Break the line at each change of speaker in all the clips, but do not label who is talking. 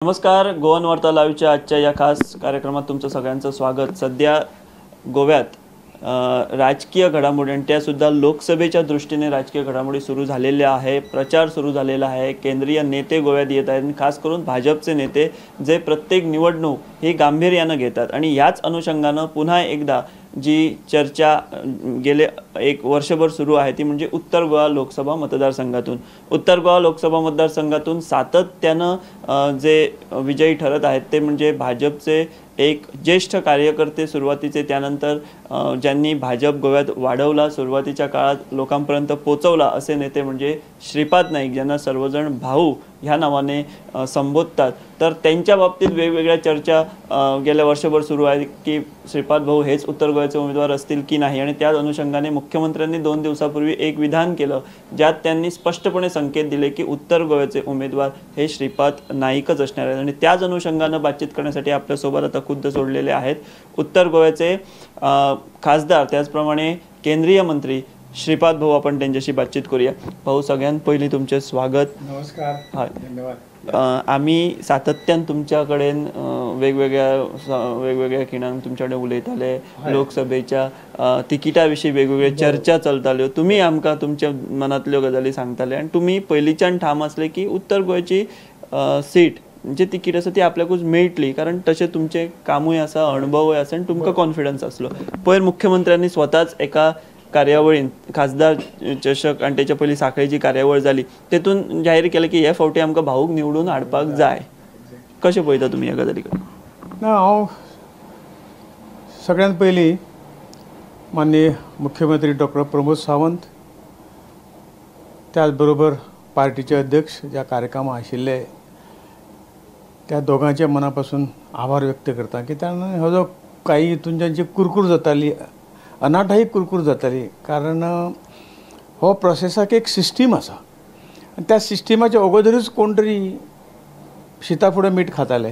नमस्कार, गोवन वार्ता लाईव्हच्या आजच्या या खास कार्यक्रमात तुमचं सगळ्यांचं स्वागत। सध्या गोव्यात राजकीय घडामोडी आणि त्यासुद्धा लोकसभेच्या दृष्टीने राजकीय घडामोडी सुरू झालेल्या आहे। प्रचार सुरू झालेला आहे। केंद्रीय नेते गोव्यात येत आहेत, खास करून भाजपचे नेते जे प्रत्येक निवडणूक ही गांभीर्याने घेतात आणि याच अनुषंगाने पुन्हा एकदा जी चर्चा गेले एक वर्षभर सुरू आहे ती म्हणजे उत्तर गोवा लोकसभा मतदारसंघातून सातत्याने जे विजयी ठरत आहेत ते म्हणजे भाजपचे एक ज्येष्ठ कार्यकर्ते सुरुवातीचे, त्यानंतर ज्यांनी भाजप गोव्यात वाढवला, सुरुवातीच्या काळात लोकांपर्यंत पोहोचवला असे नेते म्हणजे श्रीपाद नाईक, ज्यांना सर्वजण भाऊ ह्या नावाने संबोधतात। तर त्यांच्या बाबतीत वेगवेगळ्या चर्चा गेल्या वर्षभर सुरू आहे की श्रीपाद भाऊ हेच उत्तर गोव्याचे उमेदवार असतील की नाही। आणि त्याच अनुषंगाने मुख्यमंत्र्यांनी 2 दिवसापूर्वी एक विधान केलं ज्यात त्यांनी स्पष्टपणे संकेत दिले की उत्तर गोव्याचे उमेदवार हे श्रीपाद नाईकच असणार आहेत। आणि त्याच अनुषंगाने बातचीत करण्यासाठी आपल्यासोबत आता खुद्द जोडलेले आहेत उत्तर गोव्याचे खासदार, त्याचप्रमाणे केंद्रीय मंत्री श्रीपाद भाऊ। आपण त्यांच्याशी बातचीत करूया। भाऊ, सगळ्यात पहिली तुमचे स्वागत।
नमस्कार, धन्यवाद।
आम्ही सातत्यान तुमच्याकडे वेगवेगळ्या खिणान तुमच्याकडे उलयत आले, लोकसभेच्या तिकिटाविषयी वेगवेगळे चर्चा चलताल्यो। तुम्ही आमकां तुमच्या मनातल्यो गजाली सांगताले आणि तुम्ही पयलींच्यान ठाम असले की उत्तर गोव्याची सीट जे तिकीट आसा ती आपल्याकूच मेळटली, कारण तसे तुमचे कामूय आसा, अनुभवय आसा आणि तुमकां कॉन्फिडन्स आसलो। पयर मुख्यमंत्र्यांनी स्वताच एका कार्यावळीन खासदार चषक आणि त्याच्या पयलीं साखळेची कार्यावळ जाली तेतून जाहीर केलें की हे फावटी आमकां भाऊक निवडून हाडपाक जाय। कशें पळयता तुमी ह्या गजाली कडेन?
हांव सगळ्यांत पयलीं माननीय मुख्यमंत्री डॉक्टर प्रमोद सावंत, त्याच बरोबर पार्टीचे अध्यक्ष ज्या कार्यक्रमाक आशिल्ले त्या दोगांचे मनापासून आभार व्यक्त करता की ताणें हो जो काही हितून जांची कुरकूर जाताली, अनाठाई कुरकूर जाताली, कारण हो प्रोसेसाक एक सिस्टीम आसा आनी त्या सिस्टिमाच्या अगोदरूच कोण तरी शिता फुडें मीठ खाताले।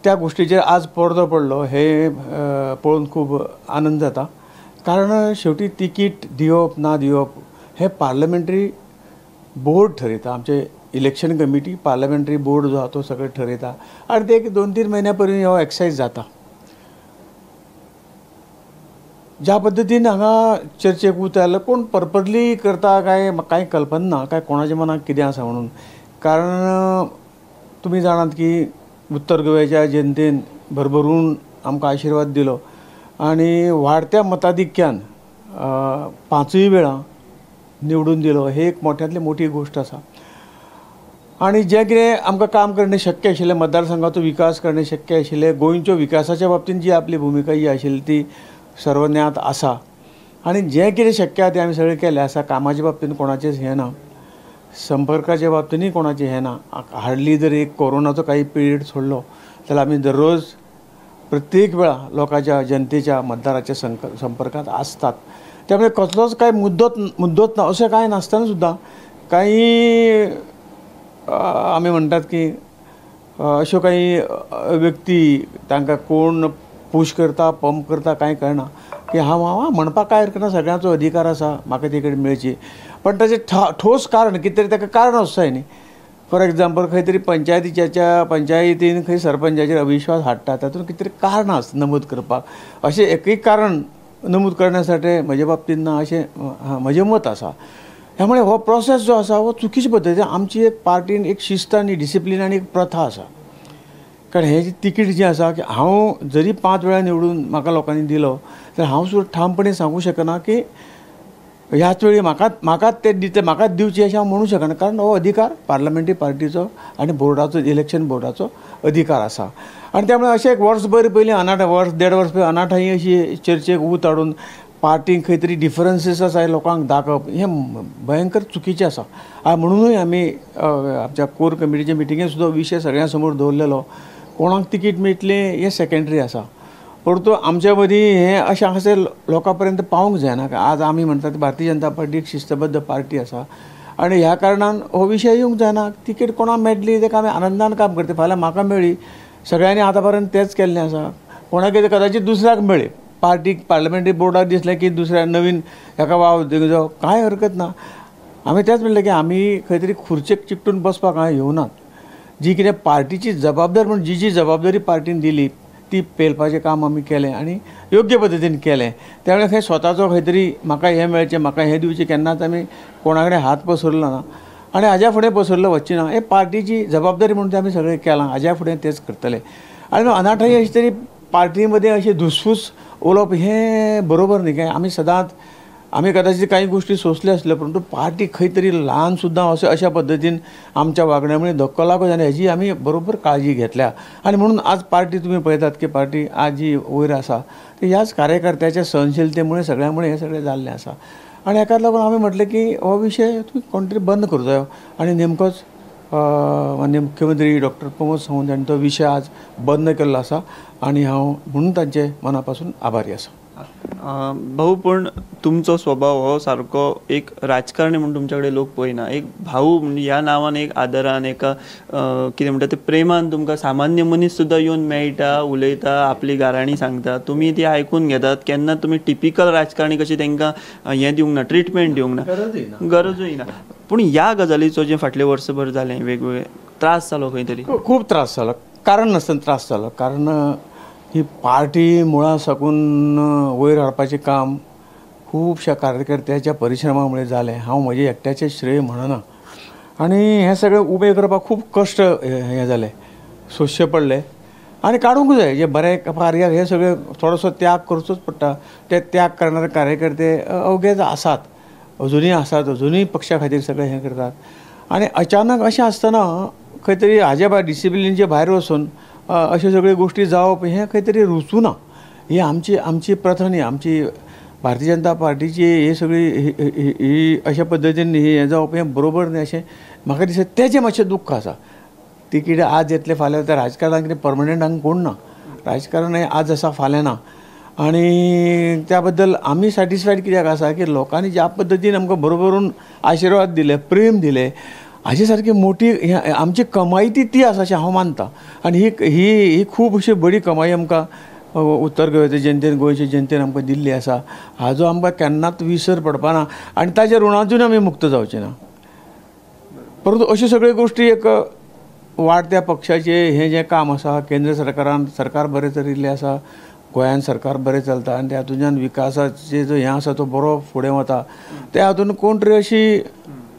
त्या गोष्टीचेर आज पडदो पडलो हे पळोवन खूब आनंद जाता, कारण शेवटी तिकीट दिवप ना दिवप हे पार्लमेंटरी बोर्ड ठरयता। आमचे इलेक्शन कमिटी पार्लमेंटरी बोर्ड जो आसा तो सगळें ठरयता आनी ते 2-3 म्हयन्या पर्यंत हो एक्सरसाइज जाता। ज्या पद्दतीन हांगा चर्चेक उतरले कोण पर्पजली करता काय कांय कल्पना ना, काय कोणाच्या मनाक कितें आसा म्हणून। कारण तुमी जाणात की उत्तर गोव्याच्या जनतेन भरभरून आमकां आशिर्वाद दिलो आनी वाडत्या मताधिक्यान 5 वेळा निवडून दिलो, हे एक मोठ्यांतली मोठी गोष्ट आसा। आनी जें कितें आमकां काम करणे शक्य आशिल्लें, मतदारसंघाचो विकास करणे शक्य आशिल्लें, गोंयच्या विकासाच्या बाबतींत जी आपली भुमिका जी आशिल्ली ती सर्वज्ञात आसा आनी जें कितें शक्य आसा तें आमी सगळें केलें आसा। कामाच्या बाबतींत कोणाचेंच हें ना, संपर्काच्या बाबतींतूय कोणाचें हें ना। हार्डली जर एक कोरोनाचो काही पिरियड सोडलो जाल्यार आमी दररोज प्रत्येक वेळा लोकांच्या, जनतेच्या, मतदाराच्या संपर्कांत आसतात। त्यामुळे कसलोच काय मुद्दोच ना अशें कांय नासतना सुद्दां काही आमी म्हणटात की अश्यो काही व्यक्ती तांकां कोण पुश करता, पंप करता कांय कळना की हांव म्हणपाक कांय हरकत ना, सगळ्यांचो अधिकार आसा म्हाका ती कडेन मेळची, पण ताचें ठोस कारण कितें तरी ताका कारण आसचें जाय न्ही। फॉर एग्जाम्पल खंय तरी पंचायतीन खंय सरपंचाचेर अविश्वास हाडटा, तातूंत कितें तरी कारण आसा नमूद करपाक। अशें एकय कारण नमूद करण्यासाठी म्हज्या बाबतींत ना अशें म्हजें मत आसा। त्यामुळे हो प्रोसेस जो आसा हो चुकीचे पद्दतीन आमची एक पार्टीन एक शिस्त आनी डिसिप्लीन आनी एक प्रथा आसा। कारण हे तिकीट जें आसा की हांव जरी 5 वेळा निवडून म्हाका लोकांनी दिलो तर हांव सुद्दां ठामपणे सांगूं शकना की ह्याच वेळी म्हाकाच ते दिते, म्हाकाच दिवचे अशें हांव म्हणूं शकना, कारण हो अधिकार पार्लमेंटरी पार्टीचो आनी बोर्डाचो, इलेक्शन बोर्डाचो अधिकार आसा। आनी त्यामुळे अशें एक वर्सभर पयलीं वर्स 1.5 वर्स पयलीं अनाठाई अशी चर्चेक उत हाडून पार्टीक खंय तरी डिफरन्सीस आसा लोकांक दाखोवप हें भयंकर चुकीचें आसा। म्हणूनय आमी आमच्या कोर कमिटीच्या मिटिंगेंत सुद्दां विशय सगळ्यां समोर दवरलेलो, कोणाक तिकीट मेळटलें हें सेकंडरी आसा, परंतु आमच्या मदीं हें अशें लोकां पर्यंत पावूंक जायना। आज आमी म्हणटात भारतीय जनता पार्टी एक शिस्तबद्ध पार्टी आसा आनी ह्या कारणान हो विशय येवंक जायना। तिकीट कोणाक मेळटली तेका आमी आनंदान काम करता, फाल्यां म्हाका मेळ्ळी, सगळ्यांनी आतां पर्यंत तेंच केल्लें आसा। कोणाक कदाचित दुसऱ्याक मेळ्ळी, पार्टीक पार्लमेंटरी बोर्डाक दिसलें की दुसऱ्या नवीन हेका वाव दिवचो, कांय हरकत ना। आमी तेंच म्हणलें की आमी खंय तरी खुर्चेक चिकटून बसपाक हांगा येवनात। जी कितें पार्टीची जबाबदारी म्हणून जी जबाबदारी पार्टीन दिली ती पेलपाचें काम आमी केलें आनी योग्य पद्दतीन केलें. त्या वेळार खंय स्वताचो खंय तरी म्हाका हें मेळचें म्हाका हें दिवचें केन्नाच आमी कोणा कडेन हात पसरलो ना आनी हाज्या फुडें पसरलो वचचें ना. हें पार्टीची जबाबदारी म्हणून तें आमी सगळें केलां. हाज्या फुडें तेंच करतले. आनी अनाठायी अशें तरी पार्टी मध्ये अशें धुसफूस उलोवप हें बरोबर न्ही काय. आमी सदांच आमी कदाचित काही गोष्टी सोंसल्यो आसल्यो परंतु पार्टी खंय तरी ल्हान सुद्दां अशा पद्दतीन आमच्या वागण्यामुळे धक्को लागो जाल्यार हेजी आमी बरोबर काळजी घेतल्या. आनी म्हणून आज पार्टी तुमी पळयतात की पार्टी आज जी वयर आसा ती ह्याच कार्यकर्त्याच्या सहनशीलतेमुळे सगळ्यामुळे हें सगळें जाल्लें आसा. आनी हेकाच लागून आमी म्हटलें की हो विशय तुमी कोण तरी बंद करूं जायो. आनी नेमकोच माननीय मुख्यमंत्री डॉक्टर प्रमोद सावंत हांणी तो विशय आज बंद केल्लो आसा आनी हांव म्हणून तांचे मनापासून आभारी आसा.
भाऊ, पण तुमचो स्वभाव हो सारको एक राजकारणी म्हणून तुमच्या कडेन लोक पळयना. एक भाऊ म्हणजे ह्या नांवान एक आदरान एका कितें म्हणटा ते प्रेमान तुमकां सामान्य मनीस सुद्दां येवन मेळटा, उलयता, आपली गाराणी सांगता, तुमी ती आयकून घेतात. केन्ना तुमी टिपिकल राजकारणी कशी तांकां हें दिवंक ना, ट्रिटमेंट दिवंक ना, गरजूय ना. पूण ह्या गजालीचो जें फाटलें वर्सभर जालें वेगवेगळे त्रास जालो खंय तरी?
खूब त्रास जालो. कारण नासतना त्रास जालो. कारण ही पार्टी मुळा साकून वयर हाडपाचें काम खुबश्या कार्यकर्त्याच्या परिश्रमामुळे जालें. हांव म्हजें एकट्याचें श्रेय म्हणना. आनी हें सगळें उबें करपाक खूब कश्ट हें जालें, सोंसचें पडलें आनी काडूंक जाय. जे बरे कार्याक हे सगळें थोडोसो त्याग करचोच पडटा. ते त्याग करणारे कार्यकर्ते अवघेच आसात, अजुनूय आसात, अजुनूय पक्षा खातीर सगळें हें करतात. आनी अचानक अशें आसतना खंय तरी हाजे भायर डिसिप्लिनचे भायर वचून अश्यो सगळ्यो गोश्टी जावप हें खंय तरी रुचूना. ही आमची प्रथा न्ही. आमची भारतीय जनता पार्टीची ही सगळी ही अशा पद्दतीन हें जावप हें बरोबर न्ही अशें म्हाका दिसता. तेजें मातशें दुख्ख आसा. ती कितें आज येतलें फाल्यां येतलें. राजकारणाक कितें परमनंट हांगा कोण ना. राजकारण हें आज आसा फाल्यां ना. आनी त्या बद्दल आमी सॅटिस्फायड कित्याक आसा की लोकांनी ज्या पद्दतीन आमकां बरोबरून आशिर्वाद दिले, प्रेम दिले, हाजी सारकी मोठी आमची कमाई ती आसा अशें हांव मानतां. आनी ही खूब अशी बरी कमाई आमकां उत्तर गोंयच्या जनतेन, गोंयच्या जनतेन आमकां दिल्ली आसा. हाजो आमकां केन्नाच विसर पडपाना आनी ताच्या ऋणांतून आमी मुक्त जावचे ना. परंतु अश्यो सगळ्यो गोश्टी एक वाडत्या पक्षाचें हें जें काम आसा, केंद्र सरकारान सरकार बरें चलिल्लें आसा, गोंयांत सरकार बरें चलता आनी त्या हातूंतल्यान विकासाचें जो हें आसा तो बरो फुडें वता. त्या हातूंत कोण तरी अशी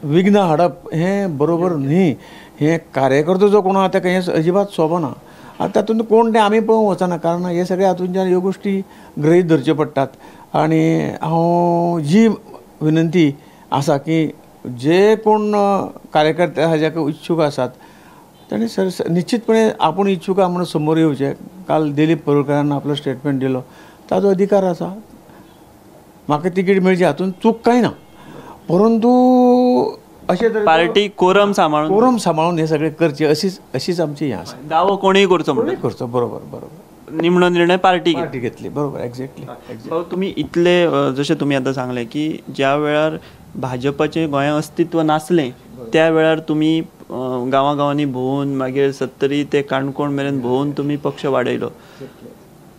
विघ्न हाडप हें बरोबर न्ही. हें कार्यकर्तो जो कोण आहा ताका हें अजिबात शोभना. आनी तातूंत कोण तें आमी पळोवंक वचना. कारण हे सगळ्या हातूंतल्यान ह्यो गोश्टी गृहीत धरच्यो पडटात. आनी हांव जी विनंती आसा की जे कोण कार्यकर्ते आसा जाका इच्छूक आसात तांणी निश्चितपणे आपूण इच्छूक आहा म्हणून समोर येवचें. काल दिलीप पडळकरान आपलो स्टेटमेंट दिलो, ताजो अधिकार आसा. म्हाका तिकीट मेळची हातूंत चूक कांय ना. परंतु अशें तरेन
पार्टी कोरम
सांबाळून हे सगळें करचें अशीच आमची हें आसा.
दावो कोणूय करचो म्हणून
करचो. बरोबर.
निमणो निर्णय पार्टी
घेतली. बरोबर. एक्झॅक्टली.
तुम्ही इतले जशें तुमी आतां सांगलें की ज्या वेळार भाजपाचें गोंयांत अस्तित्व नासलें त्या वेळार तुमी गांवांनी भोंवून मागीर 70 ते काणकोण मेरेन भोंवून तुमी पक्ष वाडयलो.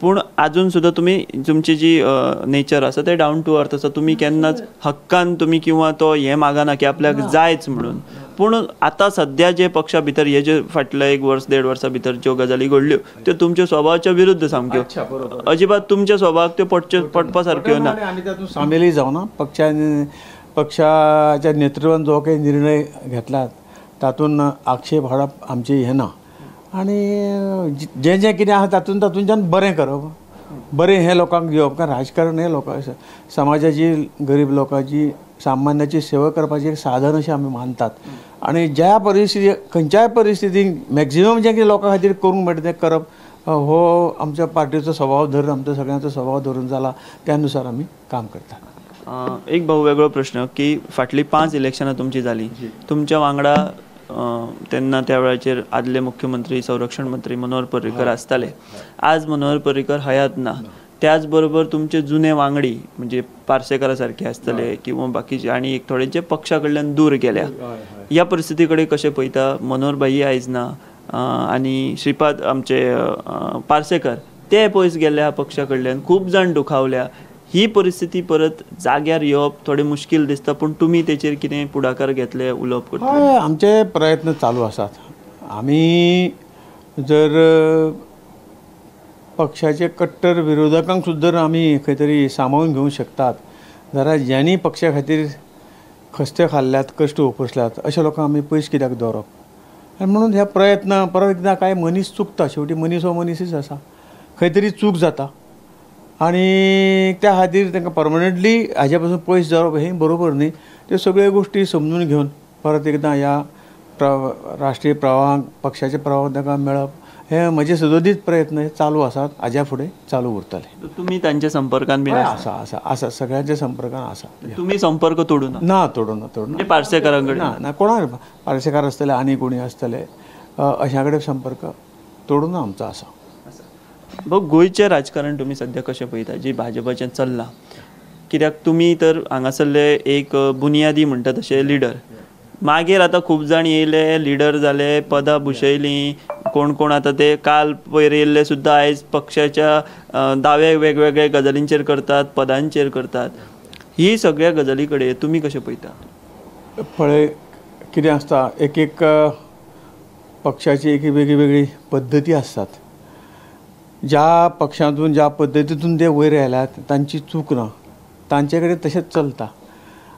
पूण आजून सुद्दां तुमी तुमची जी नेचर आसा ते डावन टू अर्थ आसा. तुमी केन्नाच हक्कान तुमी किंवा तो हें मागना की आपल्याक जायच म्हणून. पूण आतां सद्या जे पक्षा भितर हे जे फाटल्या 1 वर्स 1.5 वर्सां भितर ज्यो गजाली घडल्यो त्यो तुमच्या स्वभावाच्या विरुद्ध सामक्यो. अजिबात तुमच्या स्वभावाक त्यो पटपा सारक्यो ना.
आमी तातूंत सामीलय जावना. पक्षाच्या नेतृत्वान जो काही निर्णय घेतला तातूंत आक्षेप हाडप आमचें हें ना. आनी जें कितें आसा तातूंतल्यान बरें करप, बरें हें लोकांक दिवप. कारण राजकारण हें लोकां समाजाची, गरीब लोकांची, सामान्याची सेवा करपाचें एक साधन अशें आमी मानतात. आनी ज्या परिस्थितीक खंयच्याय परिस्थितीक मॅक्झिमम जें कितें लोकां खातीर करूंक मेळटा तें करप हो आमच्या पार्टीचो स्वभाव धरून, आमचो सगळ्यांचो स्वभाव धरून जाला. त्या अनुसार आमी काम करतात.
एक भाऊ वेगळो प्रश्न की फाटलीं 5 इलेक्शनां तुमची जालीं. तुमच्या वांगडा तेन्ना त्या वेळाचेर आदले मुख्यमंत्री संरक्षण मंत्री मनोहर पर्रीकर आसताले. आज मनोहर पर्रीकर हयात ना. त्याच बरोबर तुमचे जुने वांगडी म्हणजे पार्सेकारा सारखे आसतले किंवा बाकीचे आनी एक थोडे जे पक्षा कडल्यान दूर गेल्या. ह्या परिस्थिती कडेन कशें पळयता? मनोहर भाई आयज ना आनी श्रीपाद आमचे पार्सेकर ते पयस गेल्या पक्षा कडल्यान. खूब जाण दुखावल्या. ही परिस्थिती परत जाग्यार येवप थोडें मुश्कील दिसता. पूण तुमी तेचेर कितें फुडाकार घेतले, उलोवप करता?
हय, आमचे प्रयत्न चालू आसात. आमी जर पक्षाचे कट्टर विरोधकांक सुद्दां जर आमी खंय तरी सांबाळून घेवंक शकतात जाल्यार ज्यांनी पक्षा खातीर खस्ते खाल्ल्यात कश्ट उपसल्यात अशा लोकांक आमी पयस कित्याक दवरप आनी म्हणून ह्या प्रयत्न परत एकदां काय मनीस चुकता शेवटी मनीस हो मनीसच आसा खंय तरी चूक जाता आनी त्या खातीर तांकां परमनंटली हाजे पासून पयस जावप हें बरोबर न्ही त्यो सगळ्यो गोश्टी समजून घेवन परत एकदां ह्या राष्ट्रीय प्रवाहांक पक्षाच्या प्रवाहांक तांकां मेळप हे म्हजे सदोदीत प्रयत्न चालू आसात हाज्या फुडें चालू उरतले.
तुम्ही त्यांच्या संपर्कात बी
आसा आसा आसा सगळ्यांच्या संपर्कान आसा.
तुम्ही संपर्क तोडू
ना तोडून
म्हणजे पार्सेकारांकडे
ना कोणा पार्सेकार आसतले आनी कोणी आसतले अशा कडेन संपर्क तोडून आमचो आसा.
बघ गोंयचें राजकारण तुम्ही सध्या कशें पळयता जी भाजपाचें चल्लां कित्याक तुमी तर हांगासरले एक बुनियादी म्हणटा तशे लिडर मागीर आतां खूब जाण येयले लिडर जाले पदां भुशयलीं कोण कोण आतां ते काल पयर येयल्ले सुद्दां आयज पक्षाच्या दावे वेगवेगळे गजालींचेर करतात पदांचेर करतात ही सगळ्या गजाली कडेन तुमी कशें पळयता?
पळय कितें आसता एक एक पक्षाची एक वेगळी वेगळी पद्दती आसतात. ज्या पक्षांतून ज्या पद्दतीतून ते वयर आयल्यात तांची चूक ना तांचे कडेन तशेंच चलता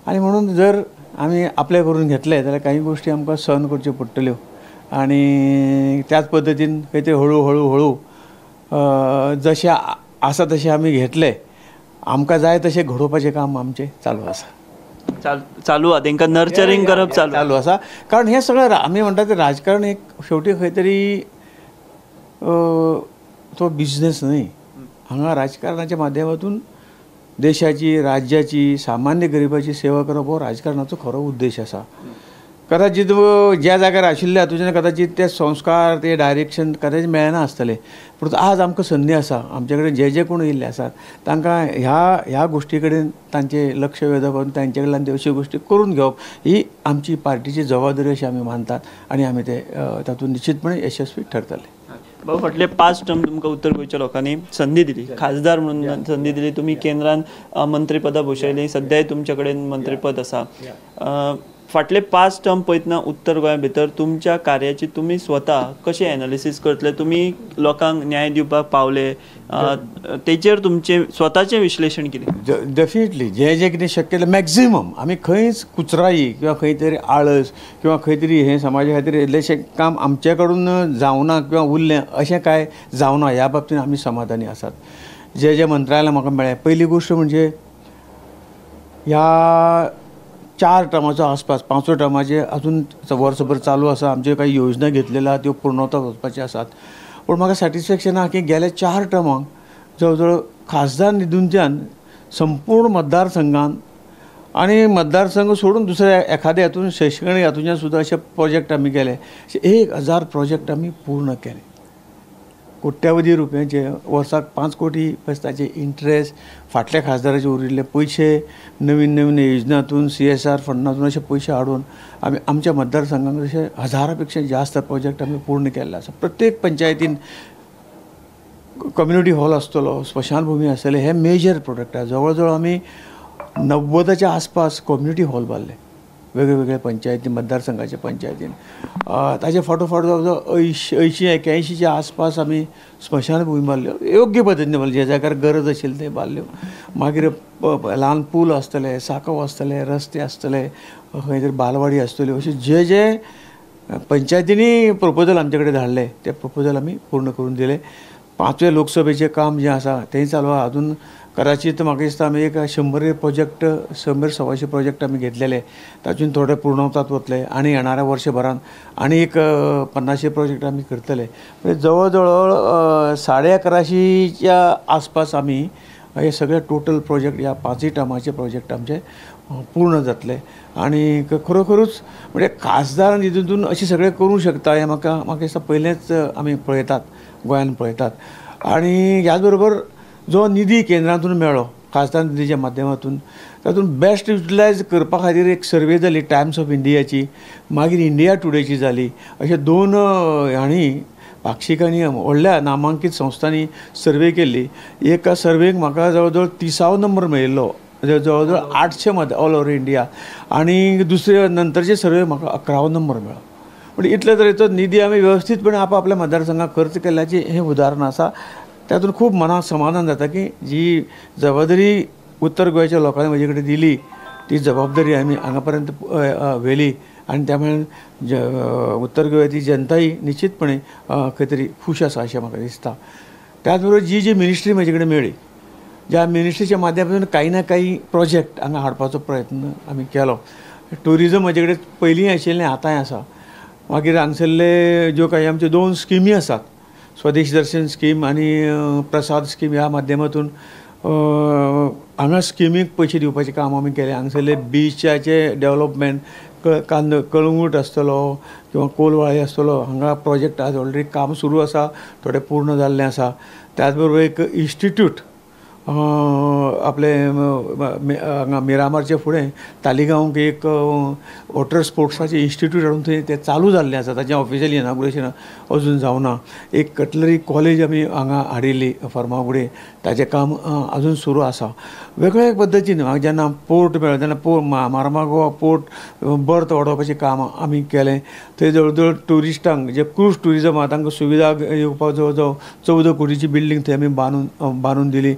आनी म्हणून जर आमी आपले करून घेतले जाल्यार काही गोश्टी आमकां सहन करच्यो पडटल्यो आनी त्याच पद्दतीन खंय तरी हळू हळू हळू जशें आसा तशें आमी घेतले आमकां जाय तशें घडोवपाचें काम आमचें चालू आसा.
चालू आहा तांकां नर्चरींग करप चालू
आसा कारण हें सगळें आमी म्हणटा तें राजकारण एक शेवटी खंय तरी तो बिझनेस न्हय. हांगा राजकारणाच्या माध्यमांतून देशाची राज्याची सामान्य गरिबाची सेवा करप हो राजकारणाचो खरो उद्देश आसा. कदाचित ज्या जाग्यार आशिल्ले हातूंतल्यान कदाचित ते संस्कार ते डायरेक्शन कदाचित मेळना आसतले पूण आज आमकां संदी आसा आमचे कडेन जे कोण येयल्ले आसात तांकां ह्या गोश्टी कडेन तांचें लक्ष वेधप आनी तांचे कडल्यान ते अश्यो गोश्टी करून घेवप ही आमची पार्टीची जबाबदारी अशी आमी मानतात आनी आमी ते तातूंत निश्चितपणे यशस्वी ठरतले.
बाबा फाटले 5 टर्म तुमकां उत्तर गोंयच्या लोकांनी संदी दिली खासदार म्हणून संदी दिली तुम्ही केंद्रांत मंत्रीपदां भुशयलीं सद्याय तुमचे कडेन मंत्रीपद आसा. फाटले 5 टर्म पळयतना उत्तर गोंया भितर तुमच्या कार्याची तुम्ही स्वता कशें एनालिसीस करतले तुमी लोकांक न्याय दिवपाक पावले तेचेर तुमचें स्वताचें विश्लेशण कितें?
डेफिनेटली जे कितें शक्य मॅक्झिमम आमी खंयच कुचराई किंवा खंय तरी आळस किंवा खंय तरी हें समाजा खातीर इल्लेशें काम आमचे कडून जावना किंवा उरलें अशें काय जावना ह्या बाबतींत आमी समाधानी आसात. जे मंत्रालय म्हाका मेळ्ळें पयली गोश्ट म्हणजे ह्या 4 टर्माचो आसपास 5व्या टर्माचे अजून वर्सभर चालू आसा आमच्यो काही योजना घेतलेल्या त्यो पूर्णवता वचपाच्यो आसात पूण म्हाका सॅटिस्फॅक्शन आहा की गेल्या 4 टर्मांक जवळ जवळ खासदार निधींतल्यान संपूर्ण मतदारसंघान आनी मतदारसंघ सोडून दुसऱ्या एखाद्या हातून शैक्षणीक हातूंतल्यान सुद्दां अशे प्रोजेक्ट आमी केले 1000 प्रोजेक्ट आमी पूर्ण केले. कोट्यावधी रुपयांचे वर्साक 5 कोटी ताचे इंट्रेस्ट फाटल्या खासदाराचे उरिल्ले पयशे नवीन नवीन योजनातून CSR फंडातून अशे पयशे हाडून आमी आमच्या मतदारसंघांत अशे 1000 पेक्षा जास्त प्रोजेक्ट आमी पूर्ण केल्ले आसा. प्रत्येक पंचायतीन कम्युनिटी हॉल आसतलो स्मशानभूमी आसतले हे मेजर प्रोजेक्ट आसा. जवळ जवळ आमी 90च्या आसपास कम्युनिटी हॉल बांदले वेगवेगळ्या पंचायती मतदारसंघाच्या पंचायतीन. ताचे फाटोफाट जवळ जवळ 80-81च्या आसपास आमी स्मशानभूमी बांदल्यो योग्य पद्दतीन बांदल्यो ज्या जाग्यार गरज आशिल्ली ते बांदल्यो. मागीर ल्हान पूल आसतले सांकव आसतले रस्ते आसतले खंय तरी बालवाडी आसतल्यो अशे जे पंचायतींनी प्रपोजल आमचे कडेन धाडले ते प्रपोजल आमी पूर्ण करून दिले. 5व्या लोकसभेचें काम जें आसा तेंय चालू आहा. अजून कदाचित म्हाका दिसता आमी एक 100 प्रोजेक्ट 100-125 प्रोजेक्ट आमी घेतलेले तातूंत थोडे पूर्णवतात वतले आनी येणाऱ्या वर्षभरान आनी एक 50 प्रोजेक्ट आमी करतले. जवळ जवळ 1150च्या आसपास आमी हे सगळे टोटल प्रोजेक्ट ह्या 5 टर्माचे प्रोजेक्ट आमचे पूर्ण जातले आनी खरोखरूच म्हणजे खासदार निधीतून अशें सगळें करूंक शकता हें म्हाका दिसता पयलेंच आमी पळयतात गोंयांत पळयतात. आनी ह्याच बरोबर जो निधी केंद्रांतून मेळ्ळो खासदार निधीच्या माध्यमातून तातूंत बेस्ट युटिलायज करपा खातीर एक सर्वे जाली टायम्स ऑफ इंडियाची मागीर इंडिया टुडेची जाली. अशे 2 हांणी पाक्षिकांनी व्हडल्या नामांकीत संस्थांनी सर्वे केल्ली. एका सर्वेक म्हाका जवळ जवळ 30वा नंबर मेळिल्लो जवळ जवळ 800 मध्ये ऑल ओव्हर इंडिया आनी दुसरे नंतरचे सर्वे म्हाका 11वा नंबर मेळ्ळो. म्हणजे इतल्या तरेचो निधी आमी वेवस्थीतपणे आपापल्या मतदारसंघात खर्च केल्ल्याची हें उदाहरण आसा. तातूंत खूब मनाक समाधान जाता की जी जबाबदारी उत्तर गोंयच्या लोकांनी म्हजे कडेन दिली ती जबाबदारी आमी हांगा पर्यंत व्हेली आनी त्यामुळे उत्तर गोंयची जनताय निश्चितपणे खंय तरी खूश आसा अशें म्हाका दिसता. त्याच बरोबर जी मिनिस्ट्री म्हजे कडेन मेळ्ळी, ज्या मिनिस्ट्रीच्या माध्यमांतून काही ना काही प्रोजेक्ट हांगा हाडपाचो प्रयत्न आमी केलो. टुरिजम म्हजे कडेन पयलींय आशिल्लें आतांय आसा. मागीर हांगसरले ज्यो काही आमच्यो 2 स्किमी आसात, स्वदेश दर्शन स्कीम आणि प्रसाद स्कीम, ह्या माध्यमातून हांगा स्किमीक पयशे दिवपाचें काम आमी केलें. हांगसरले बिचाचे डेवलपमेंट, कळंगूट आसतलो किंवा कोलवाळे आसतलो, हांगा प्रोजेक्ट आज ऑलरेडी काम सुरू आसा, थोडे पूर्ण जाल्लें आसा. त्याच बरोबर एक इन्स्टिट्यूट आपले हांगा मिरामारचे फुडें तालिगांवक एक वॉटर स्पोर्ट्साचें इन्स्टिट्यूट हाडून थंय तें चालू जाल्लें आसा. ताचें ऑफिशियली इनॉग्रेशन अजून जावना. एक कटलरी कॉलेज आमी हांगा हाडिल्ली फर्मागुडये, ताचें काम अजून सुरू आसा. वेगवेगळ्या पद्दतीन जेन्ना पोर्ट मेळ्ळो तेन्ना मार्मागोवा पोर्ट बर्थ वाडोवपाचें काम आमी केलें. थंय जवळ जवळ ट्युरिस्टांक जे क्रूज टुरिजम आहा तांकां सुविधा येवपाक जवळ जवळ 14 कोटीची बिल्डींग थंय आमी बांदून दिली.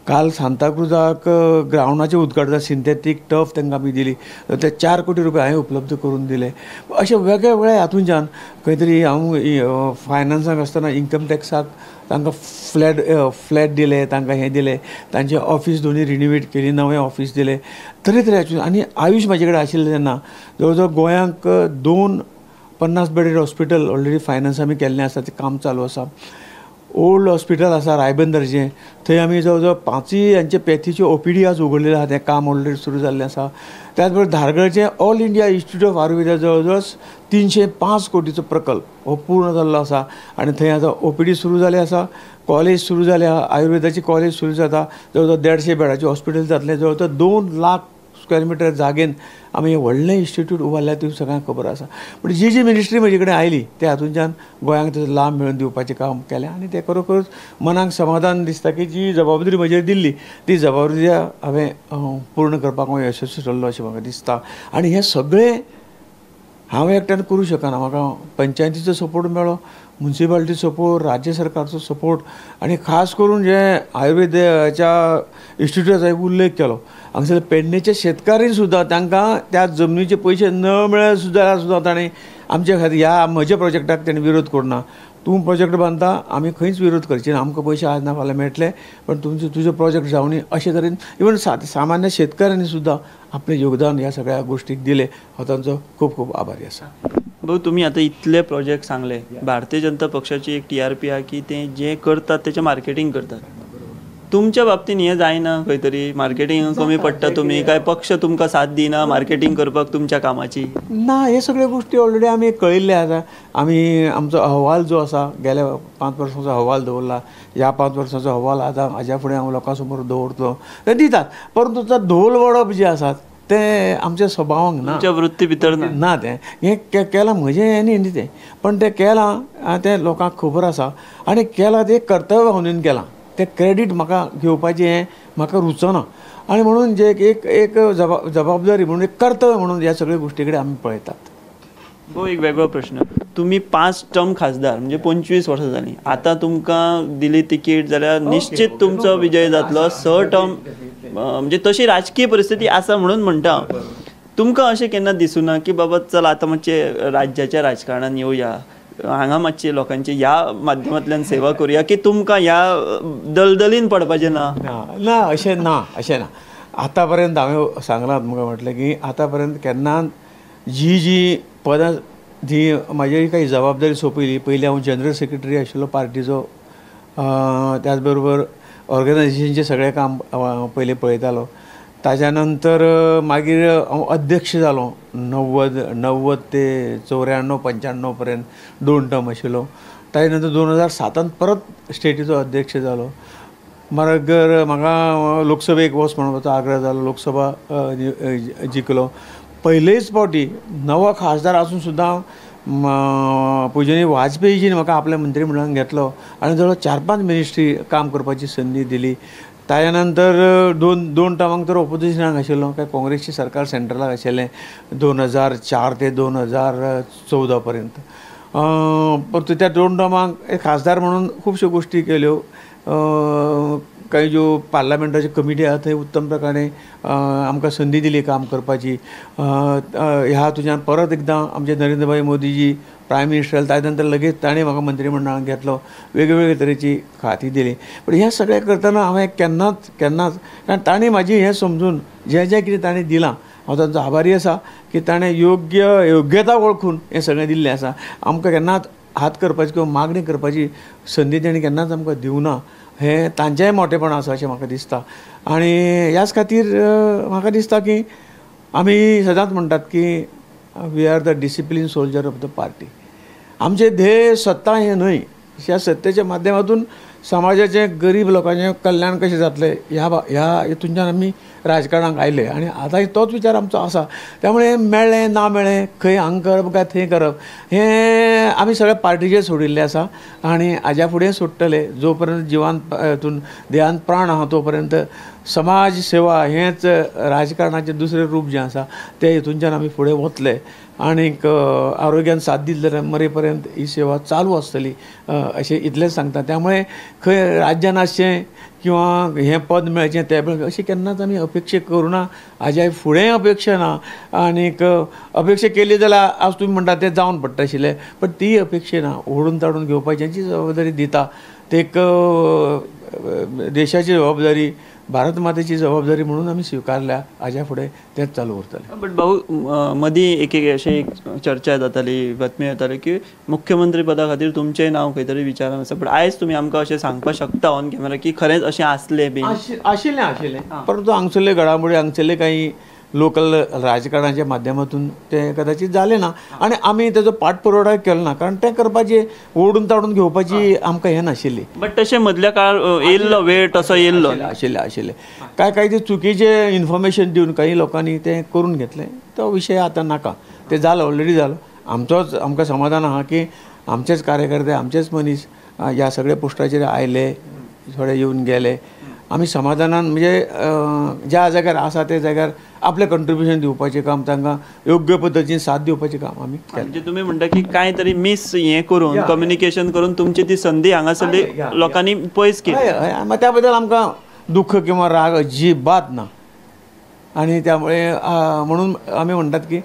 काल सांताक्रुजाक ग्रावंडाचें उदघाटन, सिंथेथीक टर्फ तांकां आमी दिली, ते 4 कोटी रुपया हांवें उपलब्ध करून दिले. अशे वेगवेगळ्या हातूंच्यान खंय तरी हांव फायनान्साक आसतना इन्कम टॅक्साक तांकां फ्लॅट दिले, तांकां हें दिलें, तांचें ऑफिस दोनी रिन्युवेट केली, नवें ऑफिस दिलें, तरेतरेचें. आनी आयुश म्हाजे कडेन आशिल्लें तेन्ना जवळ जवळ गोंयांक 250 बेडेड हॉस्पिटल ऑलरेडी फायनान्स आमी केल्लें आसा, तें काम चालू आसा. ओल्ड हॉस्पिटल आसा रायबंदरचें, थंय आमी जवळ जवळ 5 यांचे पॅथीचे OPD आज उगडलेले आहा, तें काम ऑलरेडी सुरू जाल्लें आसा. त्याच बरोबर धारगळचें all India institute of Ayurveda जवळ जवळ 305 कोटीचो प्रकल्प हो पूर्ण जाल्लो आसा आनी थंय आतां OPD सुरू जालें आसा. कॉलेज सुरू जालें आहा, आयुर्वेदाची कॉलेज सुरू जाता. जवळ जवळ 150 बेडाचें हॉस्पिटल जातलें. जवळ जवळ 2 लाख स्क्वेअर मिटर जागेन आमी व्हडलें इन्स्टिट्यूट उबारल्या, ती सगळ्यांक खबर आसा. पण जी मिनिस्ट्री म्हजे कडेन आयली त्या हातूंतल्यान गोंयांक तेजो लाभ मेळून दिवपाचें काम केलें आनी तें खरोखर मनाक समाधान दिसता की जी जबाबदारी म्हजेर दिल्ली ती जबाबदारी हांवें पूर्ण करपाक हांव यशस्वी ठरलो अशें म्हाका दिसता. आनी हें सगळें हांव एकट्यान करूं शकना. म्हाका पंचायतीचो सपोर्ट मेळ्ळो, म्युन्सिपालिटी सपोर्ट, राज्य सरकारचो सपोर्ट आनी खास करून जे आयुर्वेदाच्या इन्स्टिट्यूटाचो हांवें उल्लेख केलो, हांगसर पेडणेच्या शेतकारीन सुद्दां तांकां त्या जमनीचे पयशे न मेळ्ळे सुद्दां ताणें आमचे खातीर ह्या म्हज्या प्रोजेक्टाक ताणें विरोध करूना. तूं प्रोजेक्ट बांदता, आमी खंयच विरोध करची ना, आमकां पयशे आज ना फाल्यां मेळटले, पण तुजो प्रोजेक्ट जावनी अशे तरेन इवन सामान्य शेतकाऱ्यांनी सुद्दां आपलें योगदान ह्या सगळ्या गोश्टीक दिलें. हांव तांचो खूब खूब आभारी आसा.
भाऊ, तुम्ही आता इतले प्रोजेक्ट सांगले. भारतीय जनता पक्षाची एक TRP आहे की ते जे करतात त्याचे मार्केटिंग करतात. तुमच्या बाबतीन हे जायना, खंय तरी मार्केटिंग कमी पडटा, तुम्ही काय पक्ष तुमकां साथ दिना मार्केटिंग करपाक तुमच्या कामाची?
ना, हे सगळ्यो गोश्टी ऑलरेडी आमी कळिल्ले आसा. आमी आमचो अहवाल जो आसा, गेल्या 5 वर्सांचो अहवाल दवरला. ह्या 5 वर्सांचो अहवाल आतां हाज्या फुडें हांव लोकां समोर दवरतलो, ते दितात. परंतु तो ढोल वडप जे आसात ते आमच्या स्वभावाक ना,
तुमच्या वृत्ती भितर
ना. तें केलां म्हजें हें न्ही तें, पण तें केलां तें लोकांक खबर आसा आनी केलां तें कर्तव्य भावनेन केलां. तें क्रेडीट म्हाका घेवपाचें हें म्हाका रुचना आनी म्हणून जे एक जबाबदारी म्हणून एक कर्तव्य म्हणून ह्या सगळ्या गोश्टी कडेन आमी पळयतात.
हो, एक वेगळो प्रश्न. तुम्ही 5 टर्म खासदार म्हणजे 25 वर्सां जालीं. आतां तुमकां दिली तिकीट जाल्यार निश्चित तुमचो विजय जातलो. 6 टर्म म्हणजे तशी राजकीय परिस्थिती आसा म्हणून म्हणटा हांव. तुमकां अशें केन्ना दिसूना की बाबा चल आतां मातशें राज्याच्या राजकारणान येवया, हांगा मातशें लोकांची ह्या माध्यमांतल्यान सेवा करुया, की तुमकां ह्या दलदलीन पडपाचें ना?
ना, अशें ना. आतां पर्यंत हांवें सांगलां तुमकां, म्हटलें की आतां पर्यंत केन्ना जी पदां जी म्हाजी काही जबाबदारी सोंपयली. पयलीं हांव जनरल सेक्रेटरी आशिल्लो पार्टीचो, त्याच बरोबर ऑर्गनायझेशनचें सगळें काम पयलीं पळयतालो. ताच्या नंतर मागीर हांव अध्यक्ष जालो 90 ते 94-95 पर्यंत 2 टर्म आशिल्लो. ताचे नंतर 2007 परत स्टेटीचो अध्यक्ष जालो. मागीर म्हाका लोकसभेक वच म्हणपाचो आग्रह जालो, लोकसभा जिखलो. पयलेच फावटी नवो खासदार आसून सुद्दां पूजनीय वाजपेयीजीन म्हाका आपल्या मंत्रिमंडळान घेतलो आनी जवळ 4-5 मिनिस्ट्री काम करपाची संदी दिली. ताच्या नंतर दोन टर्मांक तर ऑपोजिशनाक आशिल्लो, काय काँग्रेसची सरकार सेंट्रलाक आशिल्लें 2004 ते 2014 पर्यंत. परंतु त्या 2 टर्मांक एक खासदार म्हणून खुबश्यो गोष्टी केल्यो. काही ज्यो पार्लमेंटाच्यो कमिटी आहा थंय उत्तम प्रकारे आमकां संदी दिली काम करपाची. ह्या हातूंतल्यान परत एकदां आमचे नरेंद्रभाई मोदीजी प्रायम मिनिस्टर जाले, ताचे नंतर लगेच ताणें म्हाका मंत्रिमंडळान घेतलो, वेगवेगळे तरेची खातीं दिली. पण हें सगळें करतना हांवें केन्नाच कारण ताणें म्हाजी हें समजून जें कितें ताणें दिलां हांव तांचो आभारी आसा की ताणें योग्यता वळखून हें सगळें दिल्लें आसा. आमकां केन्नाच हात करपाची किंवा मागणी करपाची संदी ताणें केन्नाच आमकां दिवना. हें तांचेंय मोठेपण आसा अशें म्हाका दिसता. आनी ह्याच खातीर म्हाका दिसता की आमी सदांच म्हणटात की we are the discipline soldier of the party. आमचें ध्येय सत्ता हें न्हय, ह्या सत्तेच्या माध्यमातून समाजाचें गरीब लोकांचें कल्याण कशें जातलें ह्या हितूंतल्यान आमी राजकारणाक आयले आनी आतां तोच विचार आमचो आसा. त्यामुळे मेळ्ळें ना मेळ्ळें खंय हांगा करप काय थंय करप हें आमी सगळें पार्टीचेर सोडिल्लें आसा आनी हाज्या फुडें सोडटले. जो पर्यंत जिवान हितून देहांत प्राण आहा तो पर्यंत समाज सेवा हेंच राजकारणाचें दुसरें रूप जें आसा ते हितूंतल्यान आमी फुडें वतले आनीक आरोग्यान साथ दिली जाल्यार मरे पर्यंत ही सेवा चालू आसतली अशें इतलेंच सांगता. त्यामुळे खंय राज्यान आसचें किंवा हें पद मेळचें तें अशी केन्नाच आमी अपेक्षा करूना. हाज्या फुडें अपेक्षा ना आनीक अपेक्षा केली जाल्यार आज तुमी म्हणटा तें जावन पडटा आशिल्लें, पण ती अपेक्षा ना. ओडून ताडून घेवपाची जबाबदारी दिता ते एक देशाची जबाबदारी, भारत मातेची जबाबदारी म्हणून आमी स्विकारल्या. हाज्या फुडें तेंच चालू उरतलें.
बट भाऊ मदीं एक अशी चर्चा जाताली, बातमी येताली की मुख्यमंत्री पदा खातीर तुमचें नांव खंय तरी विचारान आसा. बट आयज तुमी आमकां अशें सांगपाक शकता ऑन कॅमेरा की खरेंच अशें आसलें बी?
आशिल्लें परंतु हांगसरले घडामोडी हांगसरले काही लोकल राजकारणाच्या माध्यमातून ते कदाचित जालें ना आनी आमी तेजो पाठपुरावो केलो ना, कारण तें करपाची ओडून ताडून घेवपाची आमकां हें नाशिल्ली.
बट तशें मदल्या काळ येयल्लो वेळ तसो येयल्लो
आशिल्लें काय ते चुकीचें इन्फॉर्मेशन दिवन काही लोकांनी तें करून घेतलें. तो विशय आतां नाका, तें जालो ऑलरेडी जालो. आमकां समाधान आहा की आमचेच कार्यकर्ते आमचेच मनीस ह्या सगळ्या पोस्टाचेर आयले, थोडे येवन गेले. आमी समाधानान म्हणजे ज्या जाग्यार आसा त्या जाग्यार आपलें कंट्रिब्युशन दिवपाचें काम, तांकां योग्य पद्दतीन साथ दिवपाचें काम आमी केलें.
म्हणजे तुमी म्हणटा की कांय तरी मिस हें करून कम्युनिकेशन करून तुमची ती संदी हांगासरली लोकांनी पयस केली.
त्या बद्दल आमकां दुख्ख किंवा राग अजिबात ना. आनी त्यामुळे म्हणून आमी म्हणटात की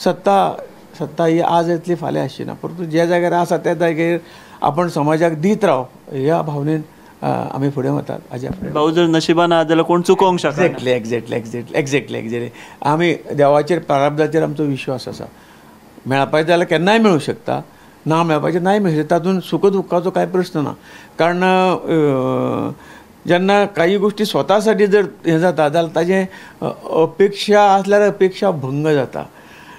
सत्ता ही आज येतली फाल्यां आसची ना, परंतु ज्या जाग्यार आसा त्या जाग्यार आपण समाजाक दित रावप ह्या भावनेन आमी फुडें वतात. हाज्या फुडें
भाऊ जर नशिबान आहा जाल्यार कोण चुकोवंक शकना.
एक्झॅक्टली आमी देवाचेर प्रारब्धाचेर आमचो विश्वास आसा. मेळपाचें जाल्यार केन्नाय मेळूं शकता, ना मेळपाचें नाय मेळूं शकता. तातूंत सुख दुख्खाचो कांय प्रश्न ना. कारण जेन्ना काही गोष्टी स्वता साठी जर हें जाता जाल्यार ताजें अपेक्षा आसल्यार अपेक्षा भंग जाता.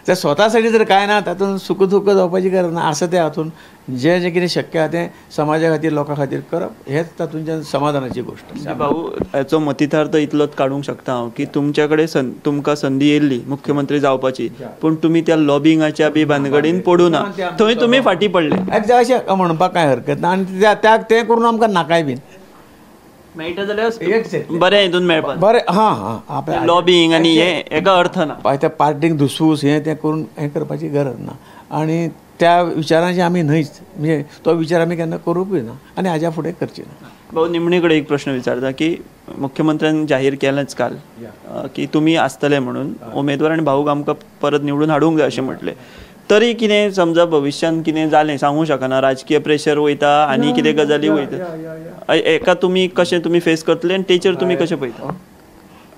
त्या स्वता साठी जर कांय ना तातूंत सुख दुख्ख जावपाची गरज ना. आसा त्या हातून जें कितें शक्य आसा तें समाजा खातीर लोकां खातीर करप हेच तातूंतल्यान समाधानाची गोश्ट.
भाऊ हाचो मतितार्थ इतलोच काडूंक शकता हांव की तुमच्या कडेन तुमकां संदी येयल्ली मुख्यमंत्री जावपाची, पूण तुमी त्या लॉबिंगाच्या बी भानगडीन पडूं ना, थंय तुमी फाटीं पडले.
अशें म्हणपाक कांय हरकत ना आनी त्याग तें करून आमकां नाकाय बीन
मेळटा जाल्यार बरें हितून मेळपाक
बरें. हां
लॉबिंग आनी हेका अर्थ ना.
त्या पार्टीक धुसूस हें तें करून हें करपाची गरज ना आनी त्या विचारांची आमी न्हयच, म्हणजे तो विचार आमी केन्ना करूंकूय ना आनी हाज्या फुडें करची ना.
भाऊ निमणे कडेन एक प्रश्न विचारता की मुख्यमंत्र्यान जाहीर केलेंच काल की तुमी आसतले म्हणून उमेदवार आनी भाऊक आमकां परत निवडून हाडूंक जाय अशें म्हटलें. तरी कितें समजा भविश्यान कितें जालें सांगूंक शकना, राजकीय प्रेशर वयता आनी कितें गजाली वयता, एका तुमी कशें तुमी फेस करतले आनी तेचेर तुमी कशें पळयता?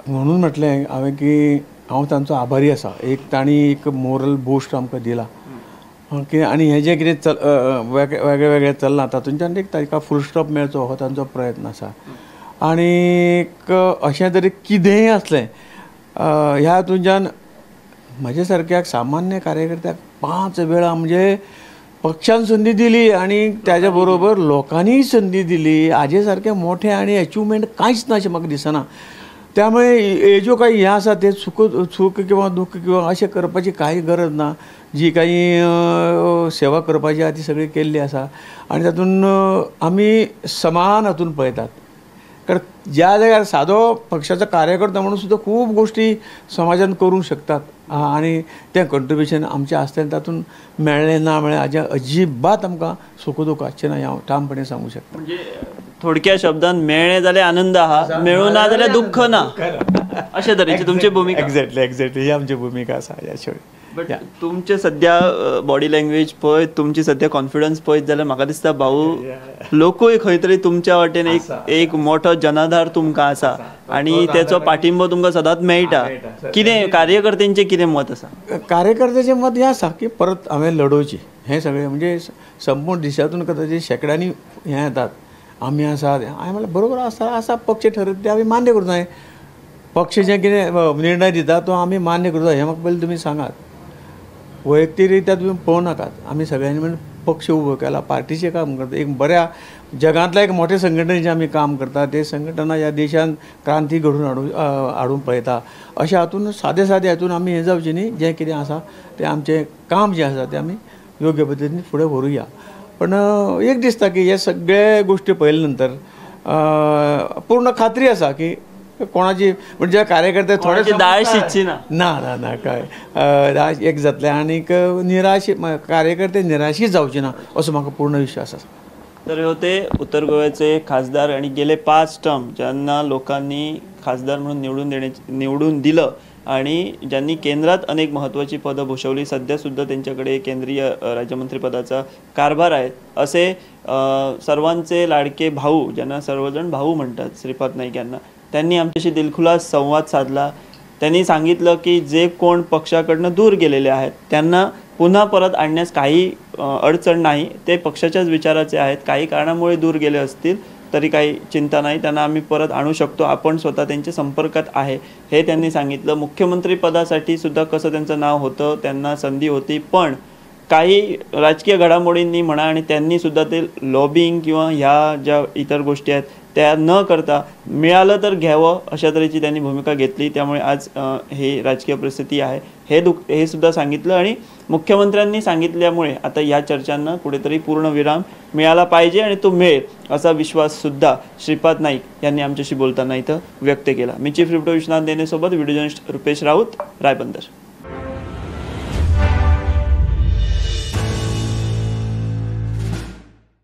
म्हणून म्हटलें हांवें की हांव तांचो आभारी आसा. एक तांणी एक मोरल बूस्ट आमकां दिला की आनी हें जें कितें वेगळें वेगळें चल्लां तातूंतल्यान एक ताका फूल स्टॉप मेळचो हो तांचो प्रयत्न आसा. आनीक अशें तरी कितेंय आसलें ह्या हातूंतल्यान म्हजे सारक्याक सामान्य कार्यकर्त्याक 5 वेळा म्हणजे पक्षान संदी दिली आणि त्याच्या बरोबर लोकांनीय संदी दिली. हाजे सारकें मोठें आनी अचिवमेंट कांयच ना अशें म्हाका दिसना. त्यामुळे हे जो काही हे आसा ते सूख किंवा दुःख किंवा अशें करपाची काही गरज ना. जी काही सेवा करपाची आहा ती सगळी केल्ली आसा आनी तातूंत आमी समान हातून पळयतात. कारण ज्या जाग्यार सादो पक्षाचो कार्यकर्ता म्हणून सुद्दां खूब गोश्टी समाजान करूंक शकतात आनी तें कंट्रिब्युशन आमचें आसतना तातूंत मेळ्ळें ना मेळ्ळें हाजें अजिबात आमकां सुख दूख आसचें ना हें हांव ठामपणे सांगूं शकता.
म्हणजे थोडक्या शब्दांत मेळ्ळें जाल्यार आनंद आहा, मेळूं ना जाल्यार दुःख ना, अशे तरेची तुमची भुमिका.
एक्झॅक्टली ही आमची भुमिका आसा ह्या शेवटी.
बट तुमचे सध्या बॉडी लँग्वेज पळयत, तुमची सध्या कॉन्फिडन्स पळयत जाल्यार म्हाका दिसता भाऊ लोकूय खंय तरी तुमच्या वाटेन एक मोठो जनाधार तुमकां आसा आनी तेचो पाठिंबो तुमकां सदांच मेळटा. कितें कार्यकर्त्यांचें कितें मत आसा?
कार्यकर्त्याचें मत हें आसा की परत हांवें लडोवची. हें सगळें म्हणजे संपूर्ण देशांतून कदाचित शेकड्यांनी हें येतात आमी आसात. हांवें म्हणलें बरोबर आसा पक्ष ठरयता तें आमी मान्य करूं जाय. पक्ष जें कितें निर्णय दिता तो आमी मान्य करूं जाय हें म्हाका पयलीं तुमी सांगात. वैयक्तीक रित्या तुम्ही पळोवं नाकात. आमी सगळ्यांनी मिळून पक्ष उबो केला, पार्टीचें काम करता. एक बऱ्या जगांतल्या एक मोठ्या संघटनेचें आमी काम करता. ते संघटना ह्या देशान क्रांती घडून हाडून पळयता. अशें हातून सादे हातून आमी हें जावचें न्ही. जें कितें आसा तें आमचें काम जें आसा तें आमी योग्य पद्दतीन फुडें व्हरूया. पण एक दिसता की हे सगळे गोश्टी पळयले नंतर पूर्ण खात्री आसा की कोणाची म्हणजे कार्यकर्ते थोडे
दाळ शिजची ना
ना ना काय एक जातलें आनीक निराश कार्यकर्ते निराशीत जावचे ना असो म्हाका पूर्ण विश्वास आसा.
तर होते उत्तर गोव्याचे खासदार आणि गेले 5 टर्म ज्यांना लोकांनी खासदार म्हणून निवडून दिलं आणि ज्यांनी केंद्रात अनेक महत्त्वाची पदं भूषवली, सध्यासुद्धा त्यांच्याकडे केंद्रीय राज्यमंत्रीपदाचा कारभार आहे असे सर्वांचे लाडके भाऊ, ज्यांना सर्वजण भाऊ म्हणतात, श्रीपाद नाईक यांना, त्यांनी आमच्याशी दिलखुलास संवाद साधला. त्यांनी सांगितलं की जे कोण पक्षाकडनं दूर गेलेले आहेत त्यांना पुन्हा परत आणण्यास काही अडचण नाही. ते पक्षाच्याच विचाराचे आहेत. काही कारणामुळे दूर गेले असतील तरी काही चिंता नाही, त्यांना आम्ही परत आणू शकतो. आपण स्वतः त्यांच्या संपर्कात आहे हे त्यांनी सांगितलं. मुख्यमंत्री पदासाठी सुद्धा कसं त्यांचं नाव होतं, त्यांना संधी होती, पण काही राजकीय घडामोडींनी म्हणा आणि त्यांनी सुद्धा ते लॉबिंग किंवा ह्या ज्या इतर गोष्टी आहेत त्या न करता मिळालं तर घ्यावं अशा तऱ्हेची त्यांनी भूमिका घेतली. त्यामुळे आज हे राजकीय परिस्थिती आहे हे सुद्धा सांगितलं. आणि मुख्यमंत्र्यांनी सांगितल्यामुळे आता या चर्चांना कुठेतरी पूर्णविराम मिळाला पाहिजे आणि तो मिळेल असा विश्वाससुद्धा श्रीपाद नाईक यांनी आमच्याशी बोलताना इथं व्यक्त केला. मी चीफ रिपोर्टर विश्वनाथ देनेसोबत व्हिडिओ जर्नलिस्ट रुपेश राऊत, रायबंदर.